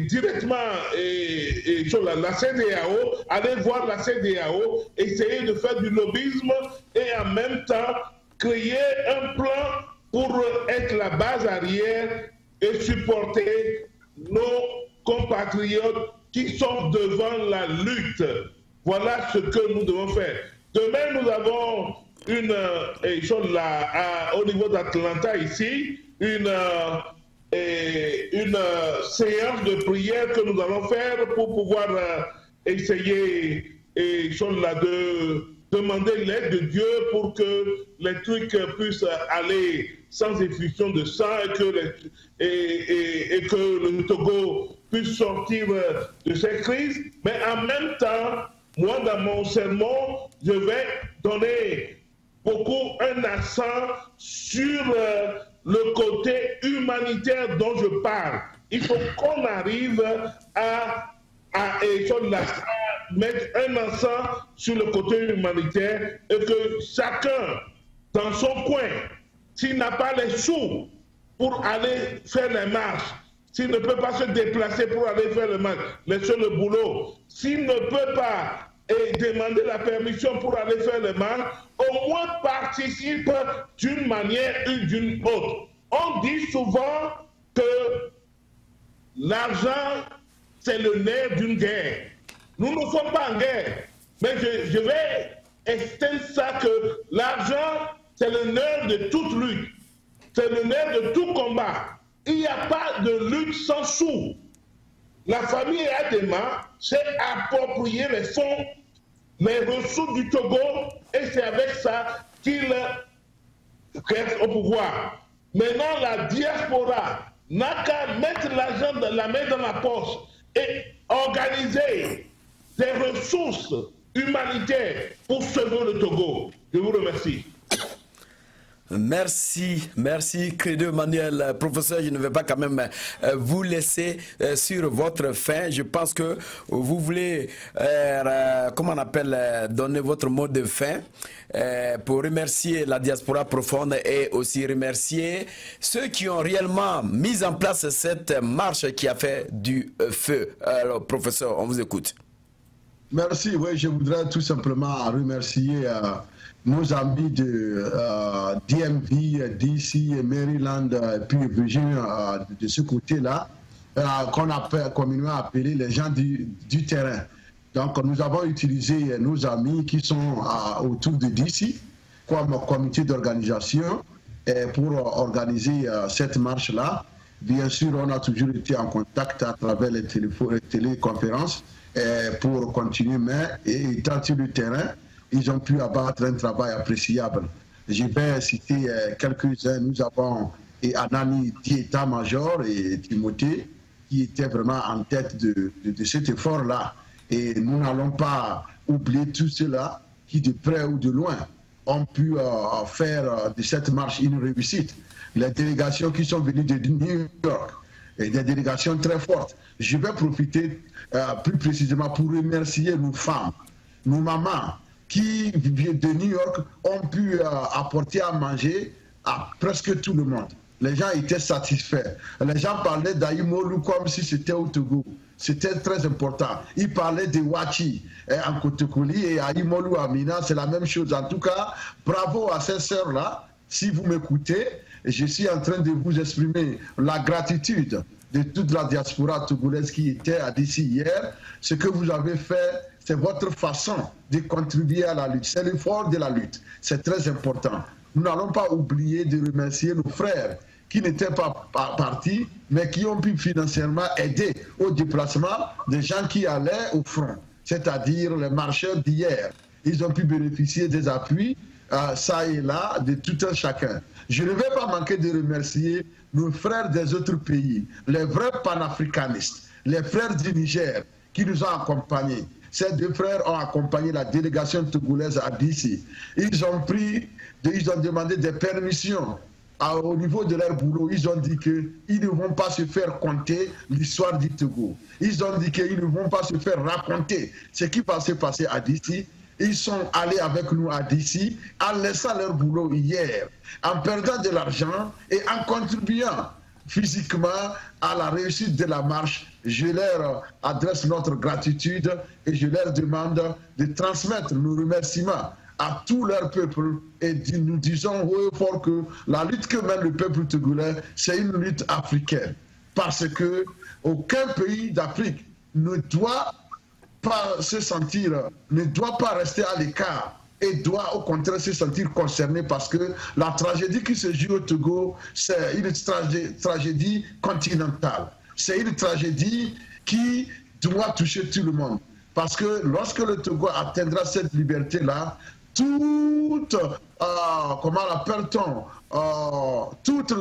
directement la CEDEAO, aller voir la CEDEAO, essayer de faire du lobbyisme et en même temps créer un plan pour être la base arrière et supporter nos compatriotes qui sont devant la lutte. Voilà ce que nous devons faire. Demain, nous avons au niveau d'Atlanta ici, une séance de prière que nous allons faire pour pouvoir essayer de demander l'aide de Dieu pour que les trucs puissent aller sans effusion de sang et que le Togo puisse sortir de cette crise. Mais en même temps, moi, dans mon sermon, je vais donner beaucoup un accent sur le côté humanitaire dont je parle. Il faut qu'on arrive à mettre un accent sur le côté humanitaire et que chacun, dans son coin, s'il n'a pas les sous pour aller faire les marches, s'il ne peut pas se déplacer pour aller faire le marche, laisser le boulot, s'il ne peut pas demander la permission pour aller faire le marche, au moins participe d'une manière ou d'une autre. On dit souvent que l'argent, c'est le nerf d'une guerre. Nous ne sommes pas en guerre, mais je vais extendre ça que l'argent, c'est le nerf de toute lutte. C'est le nerf de tout combat. Il n'y a pas de lutte sans sous. La famille Adema s'est approprié les fonds, les ressources du Togo, et c'est avec ça qu'il reste au pouvoir. Maintenant, la diaspora n'a qu'à mettre l'argent de la main dans la poche et organiser des ressources humanitaires pour sauver le Togo. Je vous remercie. Merci, merci Credo Manuel. Professeur, je ne vais pas quand même vous laisser sur votre fin. Je pense que vous voulez, comment on appelle, donner votre mot de fin pour remercier la diaspora profonde et aussi remercier ceux qui ont réellement mis en place cette marche qui a fait du feu. Alors, professeur, on vous écoute. Merci, oui, je voudrais tout simplement remercier nos amis de DMV, DC, Maryland, puis Virginia, de ce côté-là, qu'on appelle communément appelé les gens du terrain. Donc nous avons utilisé nos amis qui sont autour de DC comme comité d'organisation pour organiser cette marche-là. Bien sûr, on a toujours été en contact à travers les téléconférences pour continuer, mais étant sur le terrain, ils ont pu abattre un travail appréciable. Je vais citer quelques-uns. Nous avons Anani Dieta-Major et Timothée qui étaient vraiment en tête de cet effort-là. Et nous n'allons pas oublier tout cela qui, de près ou de loin, ont pu faire de cette marche une réussite. Les délégations qui sont venues de New York, et des délégations très fortes. Je vais profiter plus précisément pour remercier nos femmes, nos mamans, qui, de New York, ont pu apporter à manger à presque tout le monde. Les gens étaient satisfaits. Les gens parlaient d'Aïmolu comme si c'était au Togo. C'était très important. Ils parlaient de Wachi en Kotokoli et Aïmolu Amina, c'est la même chose. En tout cas, bravo à ces sœurs-là. Si vous m'écoutez, je suis en train de vous exprimer la gratitude de toute la diaspora togolaise qui était à DC hier. Ce que vous avez fait, c'est votre façon de contribuer à la lutte. C'est l'effort de la lutte. C'est très important. Nous n'allons pas oublier de remercier nos frères qui n'étaient pas partis, mais qui ont pu financièrement aider au déplacement des gens qui allaient au front, c'est-à-dire les marcheurs d'hier. ils ont pu bénéficier des appuis, ça et là, de tout un chacun. Je ne vais pas manquer de remercier nos frères des autres pays, les vrais panafricanistes, les frères du Niger, qui nous ont accompagnés. Ces deux frères ont accompagné la délégation togolaise à DC. Ils ont demandé des permissions au niveau de leur boulot. Ils ont dit qu'ils ne vont pas se faire compter l'histoire du Togo. Ils ont dit qu'ils ne vont pas se faire raconter ce qui va se passer à DC. Ils sont allés avec nous à DC en laissant leur boulot hier, en perdant de l'argent et en contribuant physiquement à la réussite de la marche. Je leur adresse notre gratitude et je leur demande de transmettre nos remerciements à tout leur peuple et nous disons haut et fort que la lutte que mène le peuple togolais, c'est une lutte africaine. Parce que aucun pays d'Afrique ne doit pas se sentir, ne doit pas rester à l'écart et doit au contraire se sentir concerné parce que la tragédie qui se joue au Togo, c'est une tragédie continentale. C'est une tragédie qui doit toucher tout le monde. Parce que lorsque le Togo atteindra cette liberté-là, toutes, comment l'appelle-t-on, toutes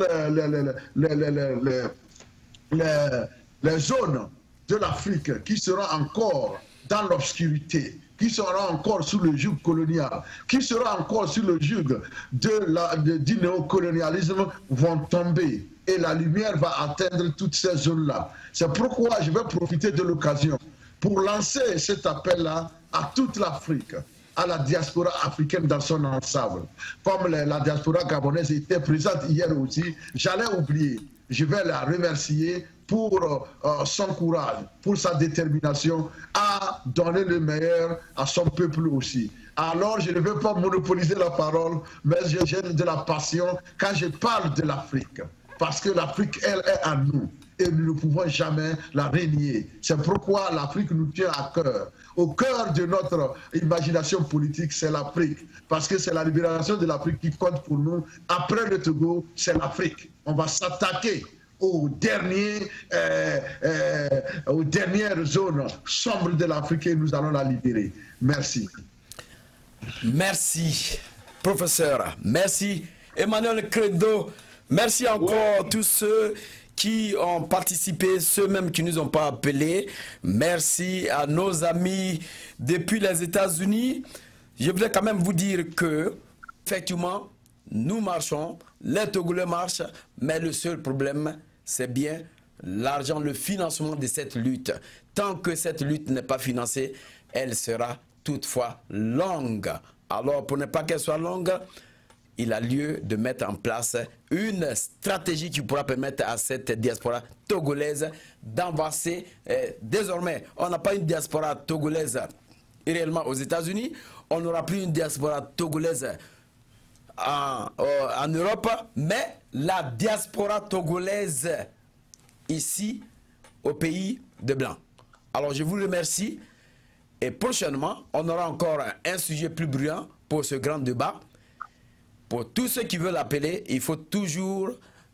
les zones de l'Afrique qui seront encore dans l'obscurité, qui sera encore sous le joug colonial, qui sera encore sous le joug du néocolonialisme vont tomber et la lumière va atteindre toutes ces zones-là. C'est pourquoi je vais profiter de l'occasion pour lancer cet appel-là à toute l'Afrique, à la diaspora africaine dans son ensemble. Comme la diaspora gabonaise était présente hier aussi, j'allais oublier. Je vais la remercier pour son courage, pour sa détermination à donner le meilleur à son peuple aussi. Alors, je ne veux pas monopoliser la parole, mais j'ai de la passion quand je parle de l'Afrique. Parce que l'Afrique, elle est à nous. Et nous ne pouvons jamais la renier. C'est pourquoi l'Afrique nous tient à cœur. Au cœur de notre imagination politique, c'est l'Afrique. Parce que c'est la libération de l'Afrique qui compte pour nous. Après le Togo, c'est l'Afrique. On va s'attaquer aux dernières zones sombres de l'Afrique et nous allons la libérer. Merci. Merci, professeur. Merci, Emmanuel Credo. Merci encore tous ceux qui ont participé, ceux même qui ne nous ont pas appelés. Merci à nos amis depuis les États-Unis. Je voudrais quand même vous dire que, effectivement, nous marchons, les Togolais marchent, mais le seul problème, c'est bien l'argent, le financement de cette lutte. Tant que cette lutte n'est pas financée, elle sera toutefois longue. Alors, pour ne pas qu'elle soit longue, il a lieu de mettre en place une stratégie qui pourra permettre à cette diaspora togolaise d'avancer. Désormais, on n'a pas une diaspora togolaise réellement aux États-Unis, on n'aura plus une diaspora togolaise en Europe, mais la diaspora togolaise ici au pays de Blanc. Alors je vous remercie et prochainement, on aura encore un sujet plus brillant pour ce grand débat. Pour tous ceux qui veulent appeler, il faut toujours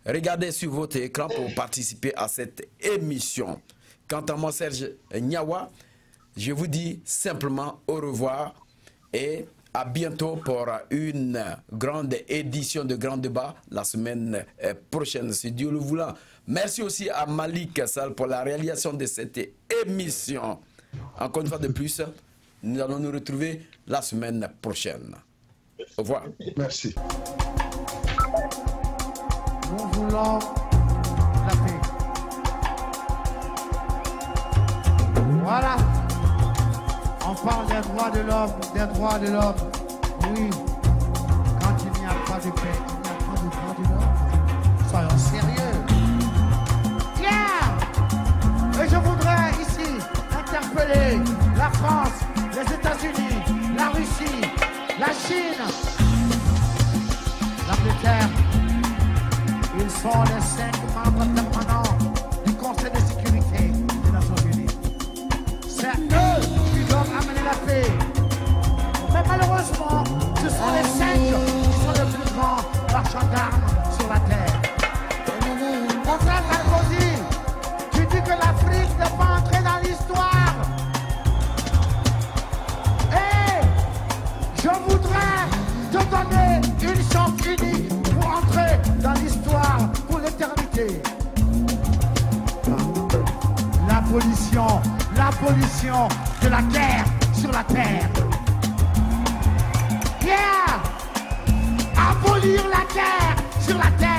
regarder sur votre écran pour participer à cette émission. Quant à moi, Serge Niawa, je vous dis simplement au revoir et à bientôt pour une grande édition de Grand Débat la semaine prochaine, si Dieu le voulant. Merci aussi à Malik Sall pour la réalisation de cette émission. Encore une fois de plus, nous allons nous retrouver la semaine prochaine. Au revoir. Merci. Nous voulons la paix. Voilà. On parle des droits de l'homme, des droits de l'homme. Oui. Quand il n'y a pas de paix, il n'y a pas de droits de l'homme. Soyons sérieux. Yeah! Et je voudrais ici interpeller la France, les États-Unis, la Russie, la Chine, l'Angleterre. Ils sont les 5 membres permanents du Conseil de sécurité des Nations Unies. C'est eux qui doivent amener la paix. Mais malheureusement, ce sont les 5 qui sont les plus grands marchands d'armes sur la terre. Mon frère Sarkozy, tu dis que l'Afrique n'est pas entrée dans l'histoire. l'abolition de la guerre sur la terre. Yeah! Abolir la guerre sur la terre.